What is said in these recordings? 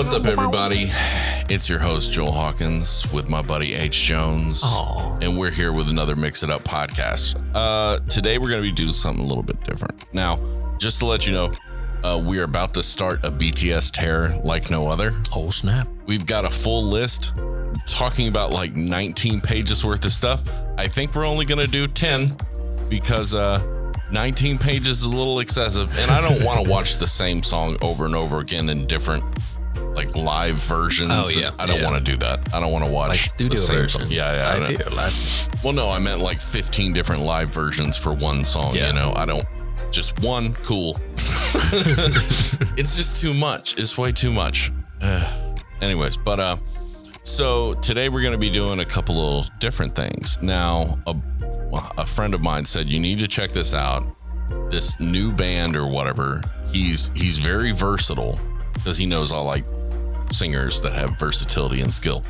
What's up, everybody? It's your host, Joel Hawkins, with my buddy H. Jones. Aww. And we're here with another Mix It Up podcast. Today, we're going to be doing something a little bit different. Now, just to let you know, we are about to start a BTS tear like no other. Oh, snap. We've got a full list talking about like 19 pages worth of stuff. I think we're only going to do 10 because 19 pages is a little excessive. And I don't want to watch the same song over and over again in different like live versions. Oh, yeah. I don't want to do that. I don't want to watch like studio the same version. song. Yeah. Well, no, I meant like 15 different live versions for one song. Yeah. You know, I don't just one. Cool. It's just too much. It's way too much. Anyways, but so today we're going to be doing a couple of different things. Now, a friend of mine said you need to check this out. This new band or whatever. He's very versatile because he knows all like singers that have versatility and skill.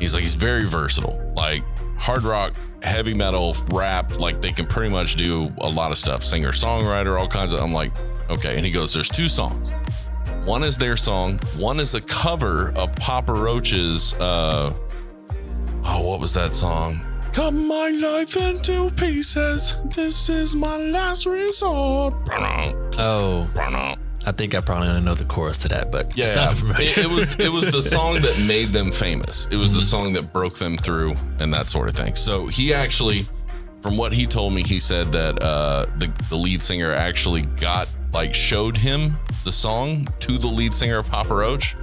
He's very versatile, like hard rock, heavy metal, rap. Like they can pretty much do a lot of stuff. Singer, songwriter, all kinds of. I'm like, okay. And he goes, there's two songs. One is their song. One is a cover of Papa Roach's. What was that song? Cut my life into pieces. This is my last resort. Oh, I think I probably don't know the chorus to that, but yeah, it was the song that made them famous. It was the song that broke them through and that sort of thing. So he actually, from what he told me, he said that the lead singer actually showed him the song to the lead singer of Papa Roach,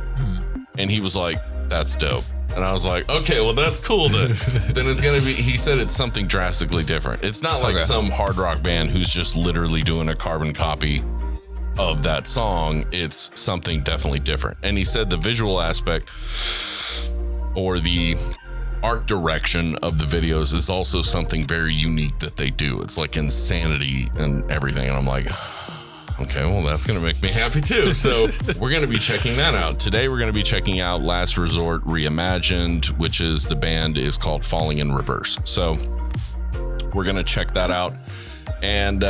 and he was like, "That's dope." And I was like, "Okay, well that's cool then." Then it's gonna be. He said it's something drastically different. It's not like some hard rock band who's just literally doing a carbon copy of that song. It's something definitely different. And he said the visual aspect or the art direction of the videos is also something very unique that they do. It's like insanity and everything. And I'm like, okay, well, that's going to make me happy too. So we're going to be checking that out. Today, we're going to be checking out Last Resort Reimagined, which is the band is called Falling in Reverse. So we're going to check that out. And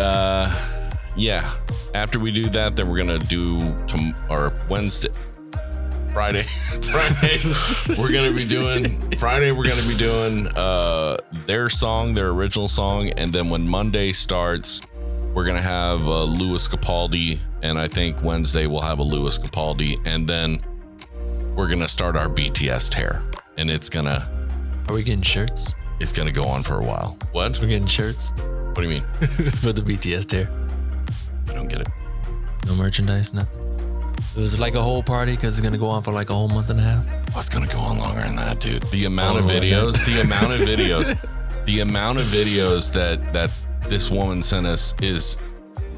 yeah, after we do that, then we're going to do Friday, we're going to be doing their song, their original song. And then when Monday starts, we're going to have Louis Capaldi. And I think Wednesday we'll have a Louis Capaldi. And then we're going to start our BTS tear. And it's going to... Are we getting shirts? It's going to go on for a while. What? We're getting shirts? What do you mean? For the BTS tear. I don't get it. No merchandise, nothing. It was like a whole party because it's going to go on for like a whole month and a half. Oh, it's going to go on longer than that, dude. The amount of videos that this woman sent us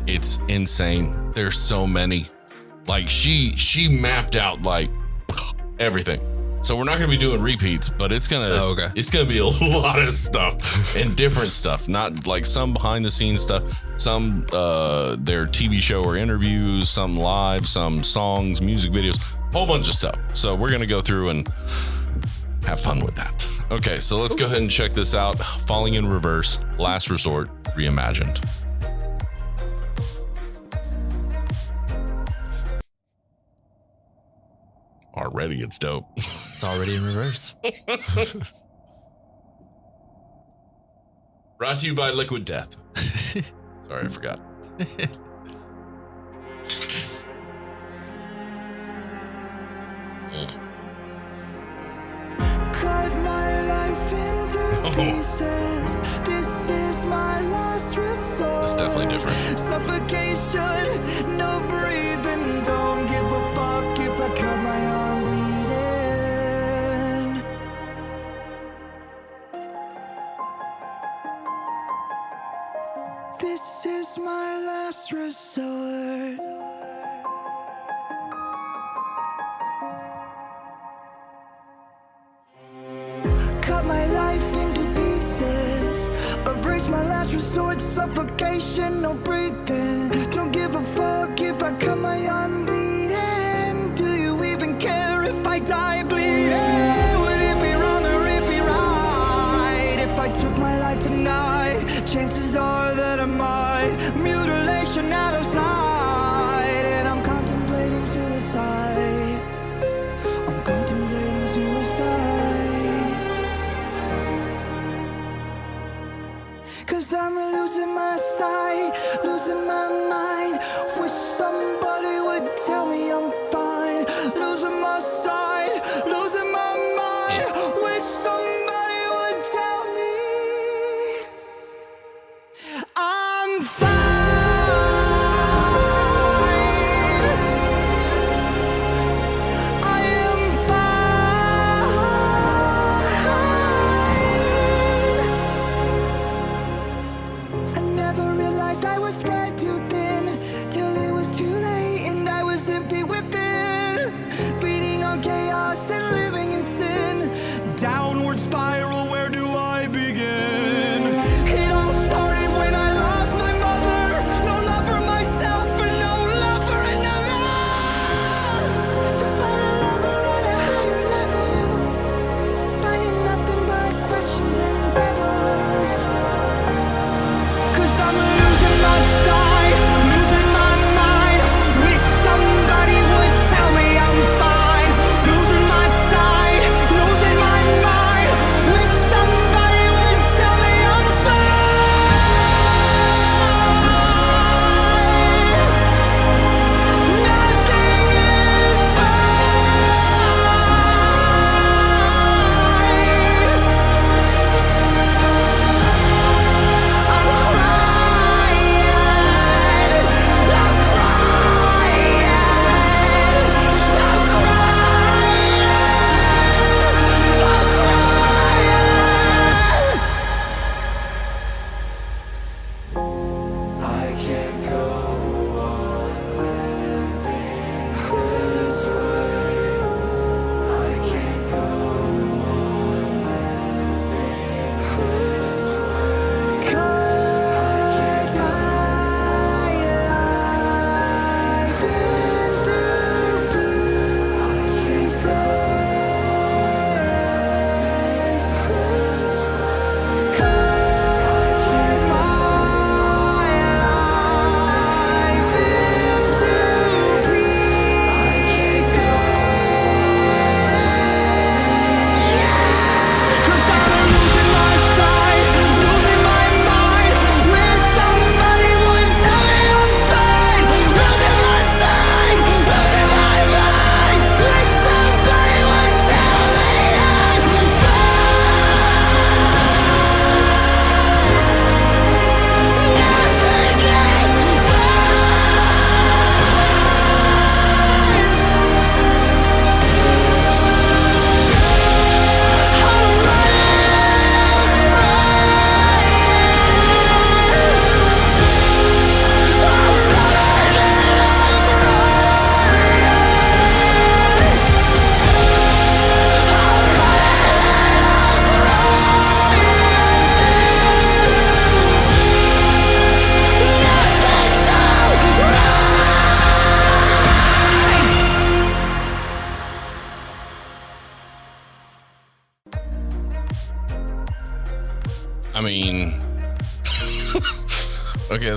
it's insane. There's so many. Like she mapped out like everything. So we're not going to be doing repeats, but it's going to be a lot of stuff and different stuff, not like some behind the scenes stuff, some their TV show or interviews, some live, some songs, music videos, whole bunch of stuff. So we're going to go through and have fun with that. Okay, so let's go ahead and check this out. Falling in Reverse, Last Resort Reimagined. Already, it's dope. It's already in reverse. Brought to you by Liquid Death. Sorry, I forgot. Cut my life into pieces. This is my last resort. It's definitely different. Suffocation, no breathing. Don't give a fuck if I cut my arm bleeding. This is my last resort. Cut my life into pieces. Erase my last resort. Suffocation, no breathing. Don't give a fuck if I cut my arm bleeding. Do you even care if I die bleeding? Would it be wrong or it be right if I took my life tonight? Chances are that I might. Mutilation out of sight, and I'm contemplating suicide.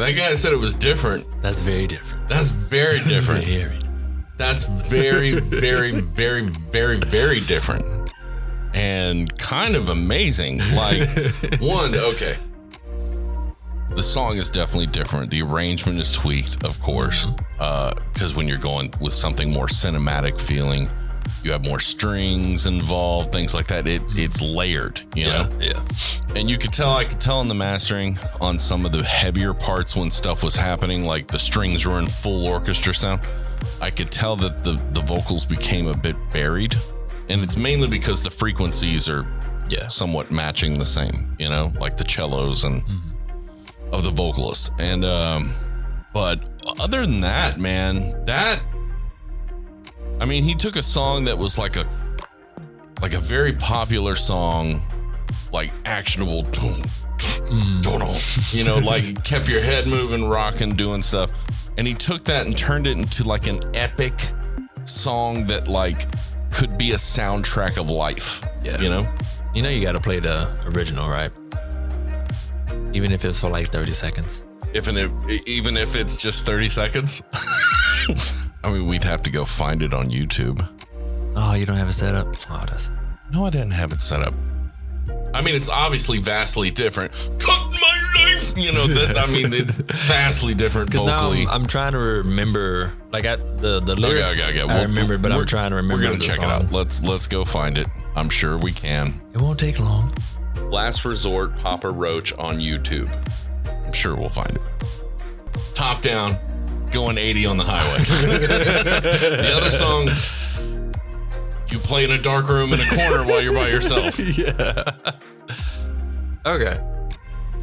That guy said it was different. That's very different. That's very different. That's very, very, very, very, very different. And kind of amazing. Like, okay. The song is definitely different. The arrangement is tweaked, of course, because when you're going with something more cinematic feeling, you have more strings involved, things like that. It's layered, you know? Yeah. And I could tell in the mastering on some of the heavier parts when stuff was happening, like the strings were in full orchestra sound. I could tell that the vocals became a bit buried. And it's mainly because the frequencies are somewhat matching the same, you know, like the cellos and of the vocalist. And but other than that, man, he took a song that was like a very popular song, like actionable, you know, like kept your head moving, rocking, doing stuff. And he took that and turned it into like an epic song that like could be a soundtrack of life. Yeah. You know? You know you gotta play the original, right? Even if it's for like 30 seconds. Even if it's just 30 seconds? I mean, we'd have to go find it on YouTube. Oh, you don't have it set up? Oh, No, I didn't have it set up. I mean, it's obviously vastly different. Cut my knife! You know, it's vastly different vocally. Now I'm trying to remember, like the lyrics. Okay. I remember, but I'm trying to remember. We're gonna check song. it out. Let's go find it. I'm sure we can. It won't take long. Last Resort, Papa Roach on YouTube. I'm sure we'll find it. Top down, going 80 on the highway. The other song, you play in a dark room in a corner while you're by yourself. Yeah. Okay.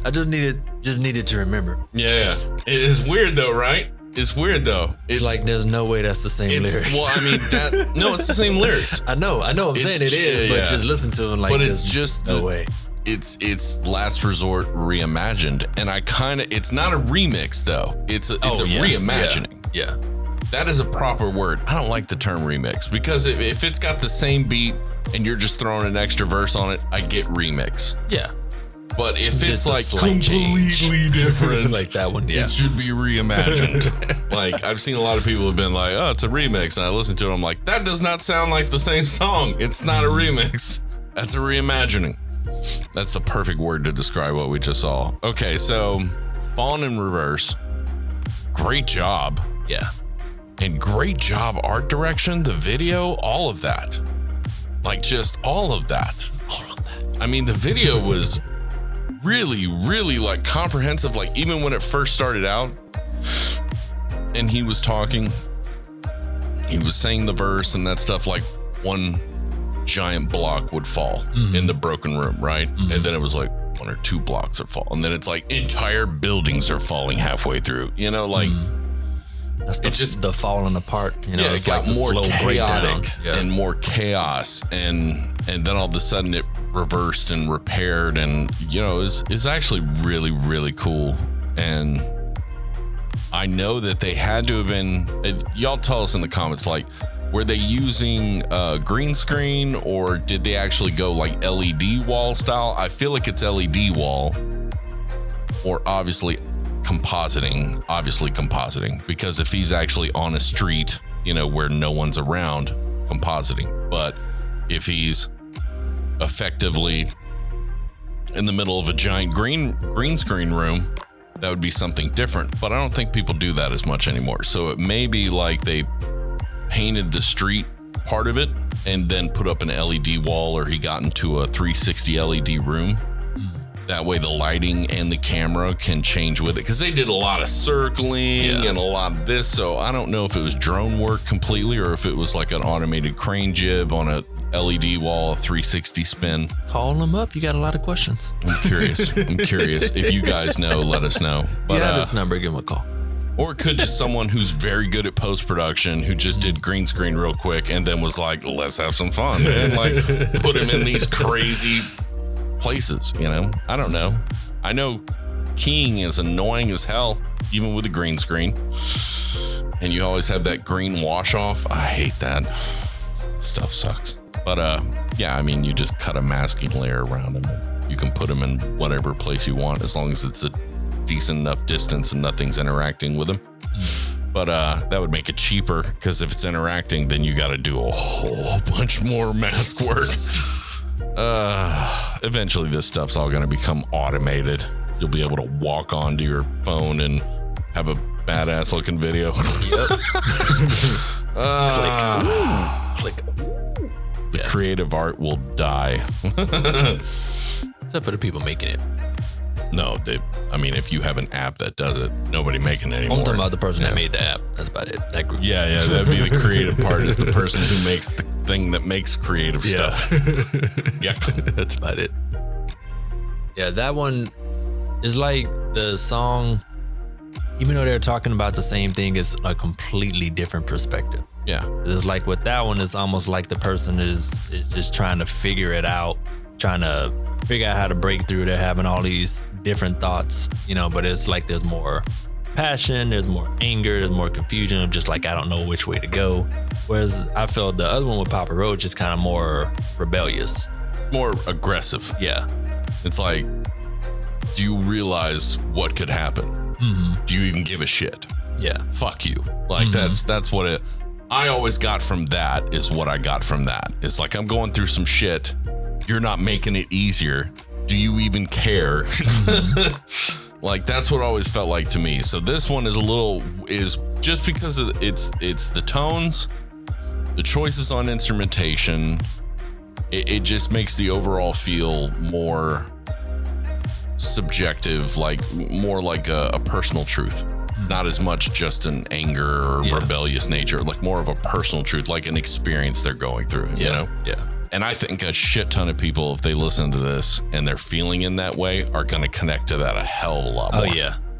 I just needed to remember. Yeah. It is weird though, right? It's weird though. It's like there's no way that's the same lyrics. Well, I mean, no, it's the same lyrics. I know. I'm saying it is, but just listen to them like. But it's just no way. It's Last Resort Reimagined, and it's not a remix though. It's a reimagining. Yeah. That is a proper word. I don't like the term remix because if it's got the same beat and you're just throwing an extra verse on it, I get remix. Yeah. But if it's a like slight completely different, like that one, it should be reimagined. Like I've seen a lot of people have been like, "Oh, it's a remix," and I listen to it, I'm like, "That does not sound like the same song. It's not a remix. That's a reimagining." That's the perfect word to describe what we just saw. Okay, so Fallen in Reverse, great job. Yeah. And great job art direction, the video, all of that. Like just all of that. I mean, the video was really, really like comprehensive. Like even when it first started out and he was talking, he was saying the verse and that stuff, like one giant block would fall in the broken room, right? And then it was like 1 or 2 blocks would fall. And then it's like entire buildings are falling halfway through, you know, like that's just the falling apart, you know. Yeah, it's it got like more slow chaotic breakdown. and more chaos, and then all of a sudden it reversed and repaired, and you know, it's actually really, really cool. And I know that they had to have been. Y'all tell us in the comments, like, were they using green screen or did they actually go like LED wall style? I feel like it's LED wall, or obviously compositing, because if he's actually on a street, you know, where no one's around, compositing. But if he's effectively in the middle of a giant green screen room, that would be something different. But I don't think people do that as much anymore. So it may be like they painted the street part of it and then put up an LED wall, or he got into a 360 LED room. That way the lighting and the camera can change with it, because they did a lot of circling and a lot of this. So I don't know if it was drone work completely or if it was like an automated crane jib on a LED wall, a 360 spin. Call them up. You got a lot of questions. I'm curious. If you guys know, let us know. But, this number, give them a call. Or it could just someone who's very good at post-production who just did green screen real quick and then was like, let's have some fun, and like put him in these crazy places, you know? I don't know. I know keying is annoying as hell, even with a green screen. And you always have that green wash off. I hate that. Stuff sucks. But yeah, I mean, you just cut a masking layer around him and you can put him in whatever place you want as long as it's a decent enough distance and nothing's interacting with them. But that would make it cheaper, because if it's interacting, then you got to do a whole bunch more mask work. Eventually this stuff's all going to become automated. You'll be able to walk onto your phone and have a badass looking video. Yep. Click. The creative art will die. Except for the people making it. No, if you have an app that does it, nobody making it anymore. I'm talking about the person that made the app. That's about it. That group. Yeah, that'd be the creative part, is the person who makes the thing that makes creative stuff. Yeah, that's about it. Yeah, that one is like the song, even though they're talking about the same thing, it's a completely different perspective. Yeah. It's like with that one, it's almost like the person is just trying to figure it out, trying to figure out how to break through. They're having all these different thoughts, but it's like there's more passion, there's more anger, there's more confusion of just like, I don't know which way to go. Whereas I felt the other one with Papa Roach is kind of more rebellious. More aggressive. Yeah. It's like, do you realize what could happen? Mm-hmm. Do you even give a shit? Yeah. Fuck you. Like that's what I always got from that, is what I got from that. It's like, I'm going through some shit. You're not making it easier. Do you even care? Like, that's what it always felt like to me. So this one is just because it's the tones, the choices on instrumentation. It just makes the overall feel more subjective, like more like a personal truth. Not as much just an anger or rebellious nature, like more of a personal truth, like an experience they're going through, you know? Yeah. And I think a shit ton of people, if they listen to this and they're feeling in that way, are going to connect to that a hell of a lot more.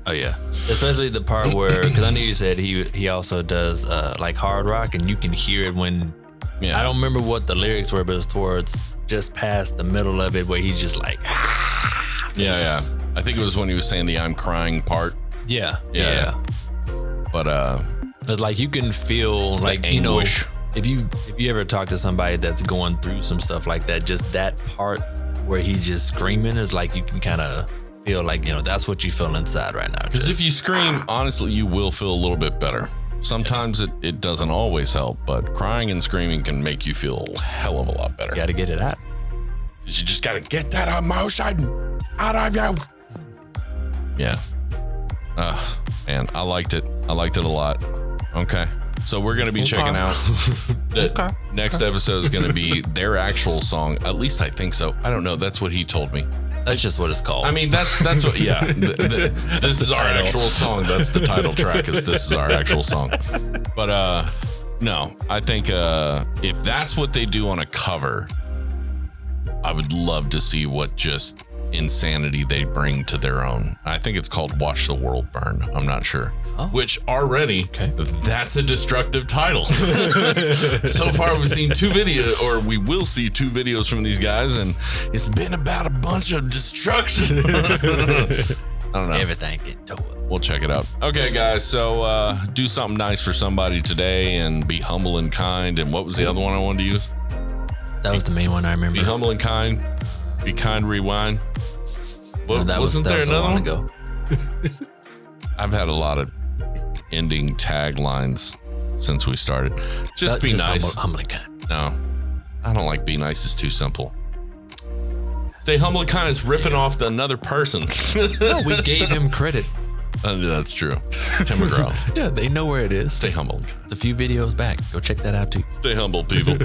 Oh yeah. Especially the part where, because I know you said he also does like hard rock, and you can hear it when, I don't remember what the lyrics were, but it's towards just past the middle of it where he's just like, Yeah. I think it was when he was saying the I'm crying part. Yeah. But it's like you can feel like, anguish. If you ever talk to somebody that's going through some stuff like that, just that part where he's just screaming is like, you can kind of feel like, that's what you feel inside right now. Because if you scream, honestly, you will feel a little bit better. Sometimes it doesn't always help, but crying and screaming can make you feel a hell of a lot better. You got to get it out. Because you just got to get that emotion out of you. Yeah. Man, I liked it. I liked it a lot. Okay. So we're going to be checking out the next episode is going to be their actual song. At least I think so. I don't know. That's what he told me. That's just what it's called. I mean, that's what, this is our actual song. That's the title track, is this is our actual song. But no, I think if that's what they do on a cover, I would love to see what just insanity they bring to their own. I think it's called Watch the World Burn. I'm not sure. Which already, that's a destructive title. So far we've seen we will see 2 videos from these guys, and it's been about a bunch of destruction. I don't know. Everything get tore up. We'll check it out. Okay, guys. So do something nice for somebody today, and be humble and kind. And what was the other one I wanted to use? That was the main one I remember. Be humble and kind. Be kind, rewind. Well, that wasn't there another one ago. I've had a lot of ending taglines since we started. Just be nice. Humble and kind. No, I don't like be nice. It's too simple. Stay humble and kind is ripping off another person. No, we gave him credit. That's true. Tim McGraw. Yeah, they know where it is. Stay humble. It's a few videos back. Go check that out too. Stay humble, people.